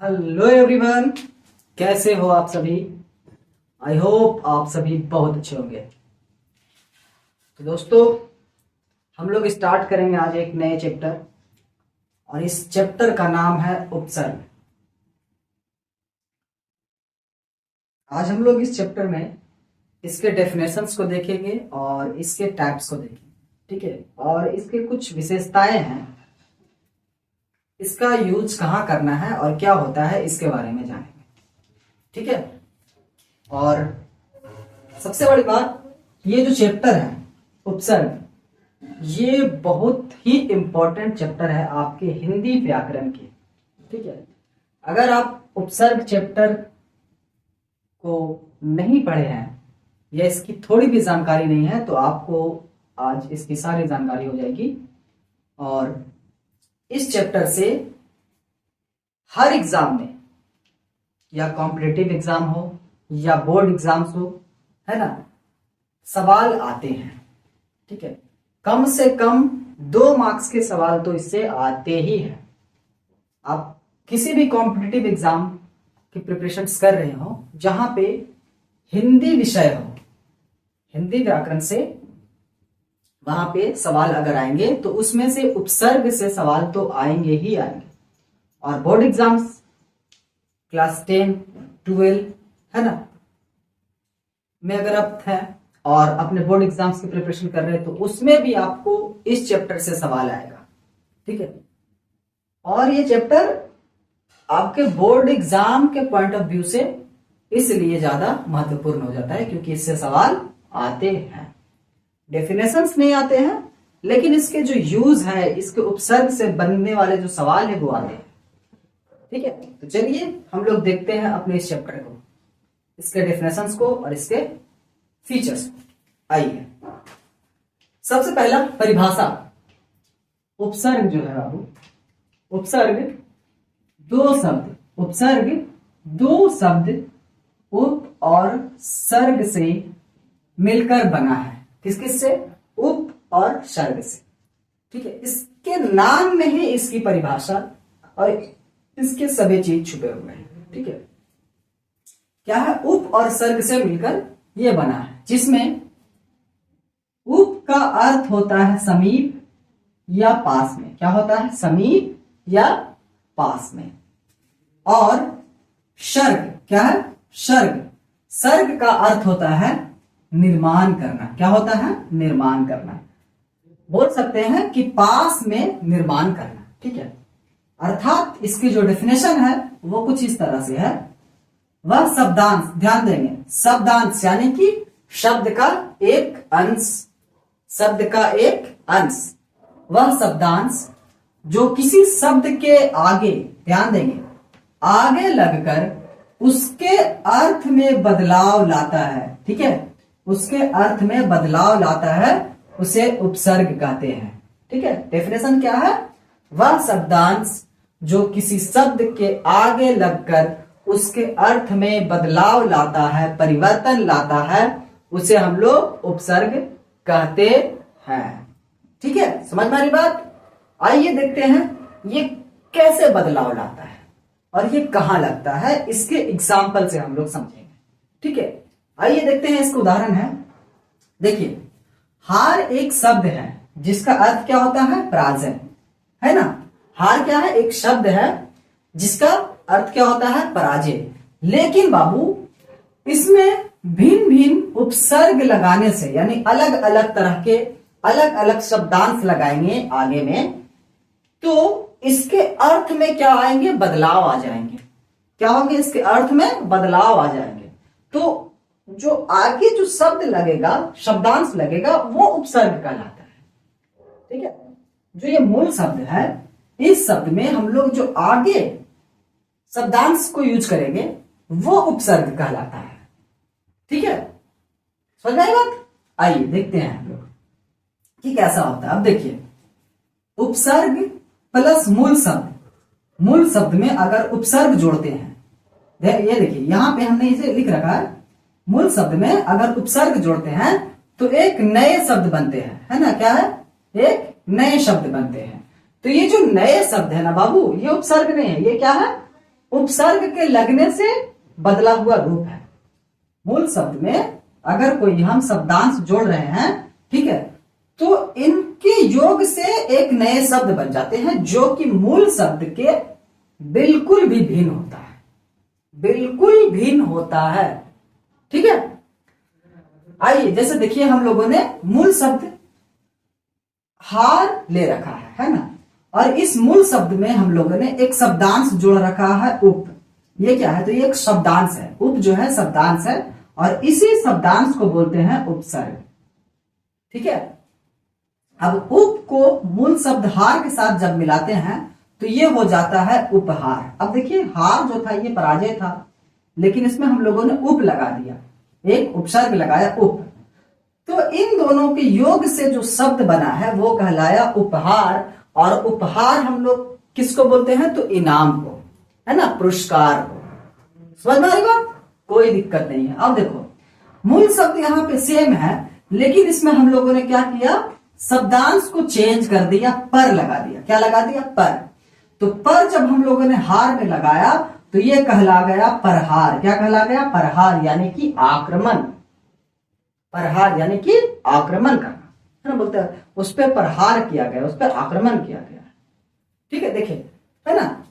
Hello everyone, कैसे हो आप सभी। आई होप आप सभी बहुत अच्छे होंगे। तो दोस्तों, हम लोग स्टार्ट करेंगे आज एक नए चैप्टर और इस चैप्टर का नाम है उपसर्ग। आज हम लोग इस चैप्टर में इसके डेफिनेशंस को देखेंगे और इसके टाइप्स को देखेंगे, ठीक है। और इसके कुछ विशेषताएं हैं, इसका यूज कहाँ करना है और क्या होता है इसके बारे में जानेंगे, ठीक है। और सबसे बड़ी बात, ये जो चैप्टर है उपसर्ग, ये बहुत ही इंपॉर्टेंट चैप्टर है आपके हिंदी व्याकरण के, ठीक है। अगर आप उपसर्ग चैप्टर को नहीं पढ़े हैं या इसकी थोड़ी भी जानकारी नहीं है तो आपको आज इसकी सारी जानकारी हो जाएगी। और इस चैप्टर से हर एग्जाम में, या कॉम्पिटिटिव एग्जाम हो या बोर्ड एग्जाम्स हो, है ना, सवाल आते हैं, ठीक है। कम से कम 2 मार्क्स के सवाल तो इससे आते ही हैं। आप किसी भी कॉम्पिटिटिव एग्जाम की प्रिपरेशन कर रहे हो जहां पे हिंदी विषय हो, हिंदी व्याकरण से, वहां पे सवाल अगर आएंगे तो उसमें से उपसर्ग से सवाल तो आएंगे ही आएंगे। और बोर्ड एग्जाम्स क्लास 10, 12, है ना, में अगर आप हैं और अपने बोर्ड एग्जाम्स की प्रिपरेशन कर रहे हैं तो उसमें भी आपको इस चैप्टर से सवाल आएगा, ठीक है। और ये चैप्टर आपके बोर्ड एग्जाम के पॉइंट ऑफ व्यू से इसलिए ज्यादा महत्वपूर्ण हो जाता है क्योंकि इससे सवाल आते हैं। डेफिनेशंस नहीं आते हैं, लेकिन इसके जो यूज है, इसके उपसर्ग से बनने वाले जो सवाल है वो आते हैं, ठीक है। तो चलिए हम लोग देखते हैं अपने इस चैप्टर को, इसके डेफिनेशंस को और इसके फीचर्स को। आइए, सबसे पहला परिभाषा। उपसर्ग जो है बाबू, उपसर्ग दो शब्द उप और सर्ग से मिलकर बना है। किस किस से? उप और सर्ग से, ठीक है। इसके नाम में ही इसकी परिभाषा और इसके सभी चीज छुपे हुए हैं, ठीक है। क्या है? उप और सर्ग से मिलकर यह बना है, जिसमें उप का अर्थ होता है समीप या पास में। क्या होता है? समीप या पास में। और सर्ग क्या है? सर्ग का अर्थ होता है निर्माण करना। क्या होता है? निर्माण करना। बोल सकते हैं कि पास में निर्माण करना, ठीक है। अर्थात इसकी जो डेफिनेशन है वो कुछ इस तरह से है। वह शब्दांश, ध्यान देंगे, शब्दांश यानी कि शब्द का एक अंश, वह शब्दांश जो किसी शब्द के आगे, ध्यान देंगे, आगे लगकर उसके अर्थ में बदलाव लाता है, ठीक है। उसके अर्थ में बदलाव लाता है, उसे उपसर्ग कहते हैं, ठीक है। डेफिनेशन क्या है? वह शब्दांश जो किसी शब्द के आगे लगकर उसके अर्थ में बदलाव लाता है, परिवर्तन लाता है, उसे हम लोग उपसर्ग कहते हैं, ठीक है। समझ में आ रही बात? आइए देखते हैं ये कैसे बदलाव लाता है और ये कहां लगता है, इसके एग्जाम्पल से हम लोग समझेंगे, ठीक है। आइए देखते हैं, इसका उदाहरण है। देखिए, हार एक शब्द है जिसका अर्थ क्या होता है? पराजय, है ना। हार क्या है? एक शब्द है जिसका अर्थ क्या होता है? पराजय। लेकिन बाबू, इसमें भिन्न भिन्न उपसर्ग लगाने से, यानी अलग अलग तरह के अलग अलग शब्दांश लगाएंगे आगे में, तो इसके अर्थ में क्या आएंगे? बदलाव आ जाएंगे। क्या होंगे? इसके अर्थ में बदलाव आ जाएंगे। तो जो आगे जो शब्द लगेगा, शब्दांश लगेगा, वो उपसर्ग कहलाता है, ठीक है। जो ये मूल शब्द है, इस शब्द में हम लोग जो आगे शब्दांश को यूज करेंगे वो उपसर्ग कहलाता है, ठीक है। समझ में आई बात? आइए देखते हैं हम लोग कि कैसा होता है। अब देखिए, उपसर्ग प्लस मूल शब्द में अगर उपसर्ग जोड़ते हैं, ये देखिए यहां पे हमने इसे लिख रखा है, मूल शब्द में अगर उपसर्ग जोड़ते हैं तो एक नए शब्द बनते हैं, है ना। क्या है? एक नए शब्द बनते हैं। तो ये जो नए शब्द है ना बाबू, ये उपसर्ग नहीं है, ये क्या है? उपसर्ग के लगने से बदला हुआ रूप है। मूल शब्द में अगर कोई हम शब्दांश जोड़ रहे हैं, ठीक है, तो इनके योग से एक नए शब्द बन जाते हैं जो कि मूल शब्द के बिल्कुल भी भिन्न होता है, बिल्कुल भिन्न होता है। ठीक है, आइए जैसे देखिए हम लोगों ने मूल शब्द हार ले रखा है ना, और इस मूल शब्द में हम लोगों ने एक शब्दांश जोड़ रखा है उप। ये क्या है? तो ये एक शब्दांश है। उप जो है शब्दांश है और इसी शब्दांश को बोलते हैं उपसर्ग। ठीक है, अब उप को मूल शब्द हार के साथ जब मिलाते हैं तो ये हो जाता है उपहार। अब देखिए हार जो था ये पराजय था, लेकिन इसमें हम लोगों ने उप लगा दिया, एक उपसर्ग लगाया उप, तो इन दोनों के योग से जो शब्द बना है वो कहलाया उपहार। और उपहार हम लोग किसको बोलते हैं? तो इनाम को, है ना, पुरस्कार को। समझ में आएगा? कोई दिक्कत नहीं है। अब देखो मूल शब्द यहाँ पे सेम है, लेकिन इसमें हम लोगों ने क्या किया? शब्दांश को चेंज कर दिया, पर लगा दिया। क्या लगा दिया? पर। तो पर जब हम लोगों ने हार में लगाया तो ये कहला गया परहार। क्या कहला गया? परहार, यानी कि आक्रमण। परहार यानी कि आक्रमण करना, है ना, बोलते हैं उस पर प्रहार किया गया, उस पर आक्रमण किया गया। ठीक है, देखिए, है ना,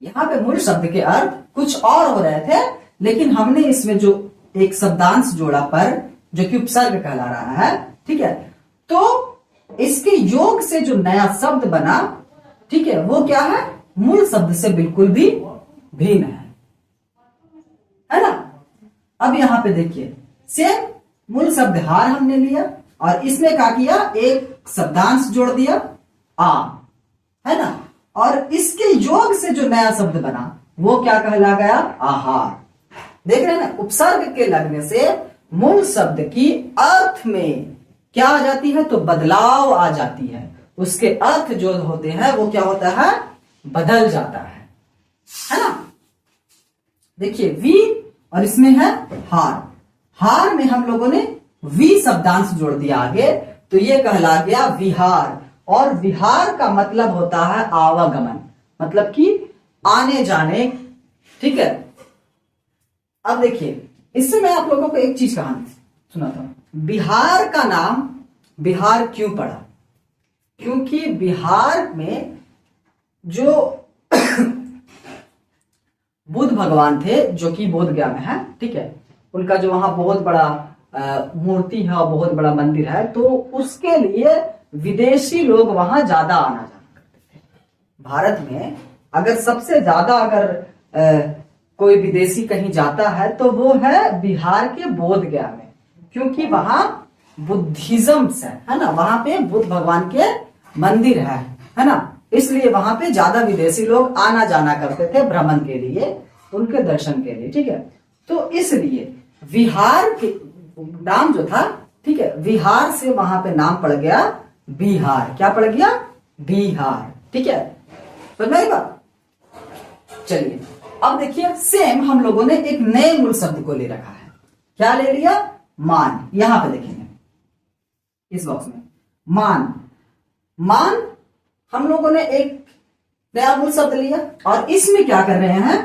यहां पे मूल शब्द के अर्थ कुछ और हो रहे थे, लेकिन हमने इसमें जो एक शब्दांश जोड़ा पर, जो कि उपसर्ग कहला रहा है, ठीक है, तो इसके योग से जो नया शब्द बना, ठीक है, वो क्या है? मूल शब्द से बिल्कुल भी भिन्न है ना। अब यहां पे देखिए सेम मूल शब्द हार हमने लिया और इसमें क्या किया? एक शब्दांश जोड़ दिया आ, है ना, और इसके योग से जो नया शब्द बना वो क्या कहला गया? आहार। देख रहे हैं ना, उपसर्ग के लगने से मूल शब्द की अर्थ में क्या आ जाती है? तो बदलाव आ जाती है। उसके अर्थ जो होते हैं वो क्या होता है? बदल जाता है ना। देखिए वी और इसमें है हार। हार में हम लोगों ने वी शब्दांश जोड़ दिया आगे, तो ये कहला गया विहार। और विहार का मतलब होता है आवागमन, मतलब कि आने जाने। ठीक है, अब देखिए इससे मैं आप लोगों को एक चीज कहानी सुनाता हूं। बिहार का नाम बिहार क्यों पड़ा? क्योंकि बिहार में जो बुद्ध भगवान थे, जो कि बोध गया में है, ठीक है, उनका जो वहां बहुत बड़ा मूर्ति है और बहुत बड़ा मंदिर है, तो उसके लिए विदेशी लोग वहां ज्यादा आना जाना करते थे। भारत में अगर सबसे ज्यादा अगर कोई विदेशी कहीं जाता है तो वो है बिहार के बोध गया में, क्योंकि वहां बुद्धिज्म है ना, वहां पे बुद्ध भगवान के मंदिर है ना, इसलिए वहां पे ज्यादा विदेशी लोग आना जाना करते थे भ्रमण के लिए, उनके दर्शन के लिए। ठीक है, तो इसलिए विहार के नाम जो था, ठीक है, विहार से वहां पे नाम पड़ गया बिहार। क्या पड़ गया? बिहार। ठीक है, समझ में आई बात? चलिए अब देखिए सेम हम लोगों ने एक नए मूल शब्द को ले रखा है। क्या ले लिया? मान। यहां पे देखेंगे इस बॉक्स में मान। मान हम लोगों ने एक नया मूल शब्द लिया और इसमें क्या कर रहे हैं?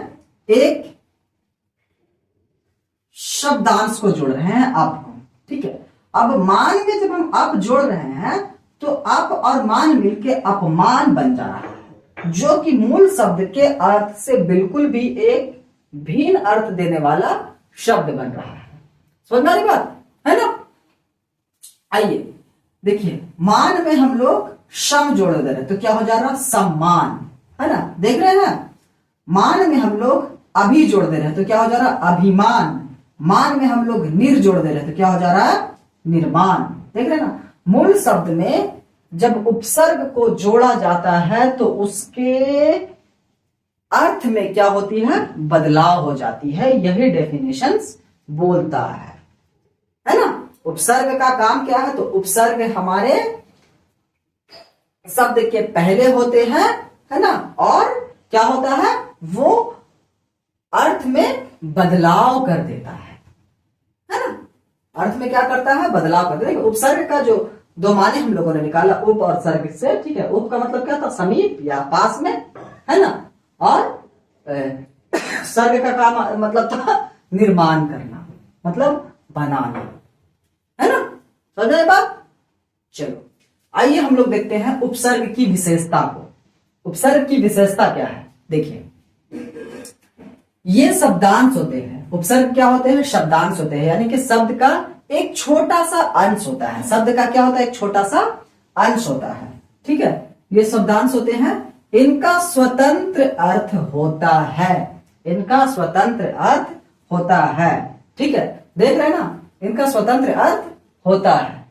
एक शब्दांश को जोड़ रहे हैं अप को। ठीक है, अब मान में जब हम अप जोड़ रहे हैं तो अप और मान मिलके अपमान बन जा रहा है, जो कि मूल शब्द के अर्थ से बिल्कुल भी एक भिन्न अर्थ देने वाला शब्द बन रहा है। समझ में आ रही बात है ना? आइए देखिए, मान में हम लोग सम जोड़ दे रहे तो क्या हो जा रहा? सम्मान, है ना, देख रहे हैं। मान में हम लोग अभी जोड़ दे रहे तो क्या हो जा रहा? अभिमान। मान में हम लोग निर जोड़ दे रहे तो क्या हो जा रहा है? निर्माण। देख रहे ना, मूल शब्द में जब उपसर्ग को जोड़ा जाता है तो उसके अर्थ में क्या होती है? बदलाव हो जाती है। यही डेफिनेशंस बोलता है ना। उपसर्ग का काम क्या है? तो उपसर्ग हमारे शब्द के पहले होते हैं, है ना, और क्या होता है? वो अर्थ में बदलाव कर देता है ना। अर्थ में क्या करता है? बदलाव कर देता है। उपसर्ग का जो दो माने हम लोगों ने निकाला, उप और सर्ग से, ठीक है। उप का मतलब क्या था? समीप या पास में, है ना, और सर्ग का काम मतलब था निर्माण करना, मतलब बनाना, है ना? समझ में बात? चलो आइए हम लोग देखते हैं उपसर्ग की विशेषता को। उपसर्ग की विशेषता क्या है? देखिए, ये शब्दांश होते हैं। उपसर्ग क्या होते हैं? शब्दांश होते हैं, यानी कि शब्द का एक छोटा सा अंश होता है। शब्द का क्या होता है? एक छोटा सा अंश होता है, ठीक है? ये शब्दांश होते हैं, इनका स्वतंत्र अर्थ होता है। इनका स्वतंत्र अर्थ होता है, ठीक है? देख रहे हैं ना, इनका स्वतंत्र अर्थ होता है।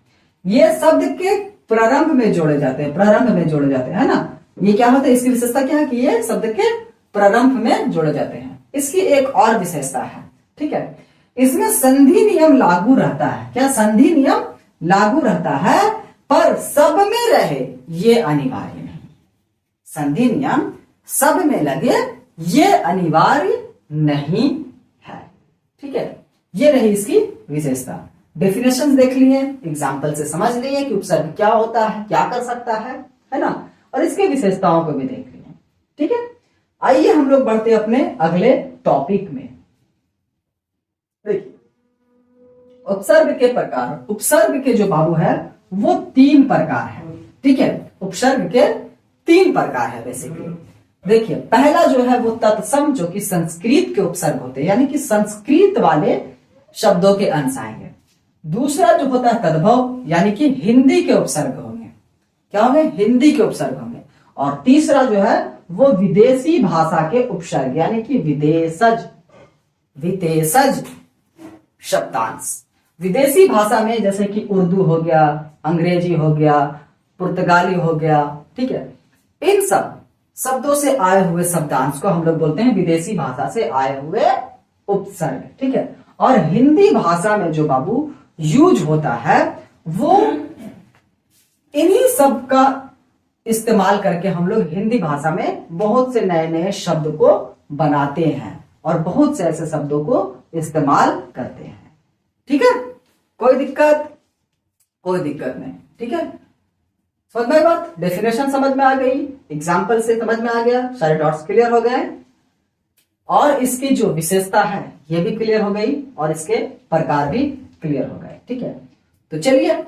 ये शब्द के प्रारंभ में जोड़े जाते हैं, प्रारंभ में जोड़े जाते हैं, है ना? ये क्या होता है? इसकी विशेषता क्या है कि ये शब्द के प्रारंभ में जोड़े जाते हैं। इसकी एक और विशेषता है, ठीक है? इसमें संधि नियम लागू रहता है। क्या संधि नियम लागू रहता है? पर सब में रहे ये अनिवार्य नहीं। संधि नियम सब में लगे ये अनिवार्य नहीं है, ठीक है? ये रही इसकी विशेषता। डेफिनेशन देख लिए, एग्जाम्पल से समझ लिए कि उपसर्ग क्या होता है, क्या कर सकता है ना? और इसकी विशेषताओं को भी देख लिए, ठीक है? आइए हम लोग बढ़ते अपने अगले टॉपिक में। देखिए, उपसर्ग के प्रकार। उपसर्ग के जो बाबू है वो 3 प्रकार है, ठीक है? उपसर्ग के 3 प्रकार है बेसिकली। देखिए, पहला जो है वो तत्सम, जो कि संस्कृत के उपसर्ग होते हैं, यानी कि संस्कृत वाले शब्दों के अंश आएंगे। दूसरा जो होता है तद्भव, यानी कि हिंदी के उपसर्ग होंगे। क्या होंगे? हिंदी के उपसर्ग होंगे। और तीसरा जो है वो विदेशी भाषा के उपसर्ग, यानी कि विदेशज, विदेशज शब्दांश। विदेशी भाषा में जैसे कि उर्दू हो गया, अंग्रेजी हो गया, पुर्तगाली हो गया, ठीक है? इन सब शब्दों से आए हुए शब्दांश को हम लोग बोलते हैं विदेशी भाषा से आए हुए उपसर्ग, ठीक है? और हिंदी भाषा में जो बाबू यूज होता है वो इन्हीं सब का इस्तेमाल करके हम लोग हिंदी भाषा में बहुत से नए नए शब्द को बनाते हैं और बहुत से ऐसे शब्दों को इस्तेमाल करते हैं, ठीक है? कोई दिक्कत? कोई दिक्कत नहीं, ठीक है? समझ में बात? डेफिनेशन समझ में आ गई, एग्जाम्पल से समझ में आ गया, सारे डॉट्स क्लियर हो गए, और इसकी जो विशेषता है ये भी क्लियर हो गई, और इसके प्रकार भी क्लियर हो गए, ठीक है? तो चलिए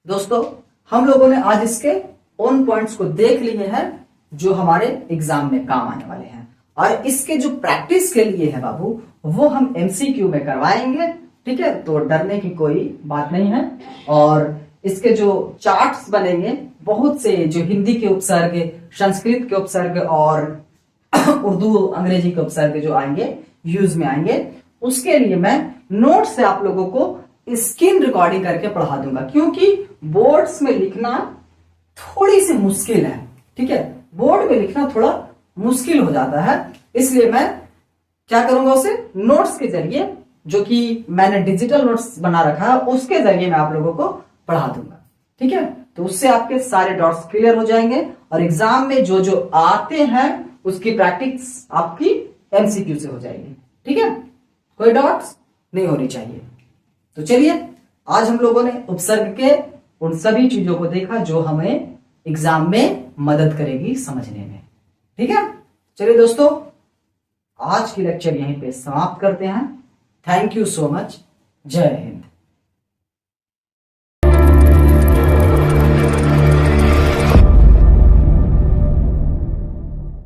दोस्तों, हम लोगों ने आज इसके उन पॉइंट्स को देख लिए हैं जो हमारे एग्जाम में काम आने वाले हैं, और इसके जो प्रैक्टिस के लिए है बाबू वो हम एमसीक्यू में करवाएंगे, ठीक है? तो डरने की कोई बात नहीं है। और इसके जो चार्ट्स बनेंगे, बहुत से जो हिंदी के उपसर्ग, संस्कृत के उपसर्ग और उर्दू अंग्रेजी के उपसर्ग जो आएंगे, यूज में आएंगे, उसके लिए मैं नोट से आप लोगों को स्क्रीन रिकॉर्डिंग करके पढ़ा दूंगा, क्योंकि बोर्ड्स में लिखना थोड़ी सी मुश्किल है, ठीक है? बोर्ड में लिखना थोड़ा मुश्किल हो जाता है, इसलिए मैं क्या करूंगा, उसे नोट्स के जरिए, जो कि मैंने डिजिटल नोट्स बना रखा है, उसके जरिए मैं आप लोगों को पढ़ा दूंगा, ठीक है? तो उससे आपके सारे डॉट्स क्लियर हो जाएंगे, और एग्जाम में जो जो आते हैं उसकी प्रैक्टिस आपकी एमसीक्यू से हो जाएगी, ठीक है? कोई डॉट्स नहीं होनी चाहिए। तो चलिए, आज हम लोगों ने उपसर्ग के उन सभी चीजों को देखा जो हमें एग्जाम में मदद करेगी समझने में, ठीक है? चलिए दोस्तों, आज की लेक्चर यहीं पे समाप्त करते हैं। Thank you so much. जय हिंद।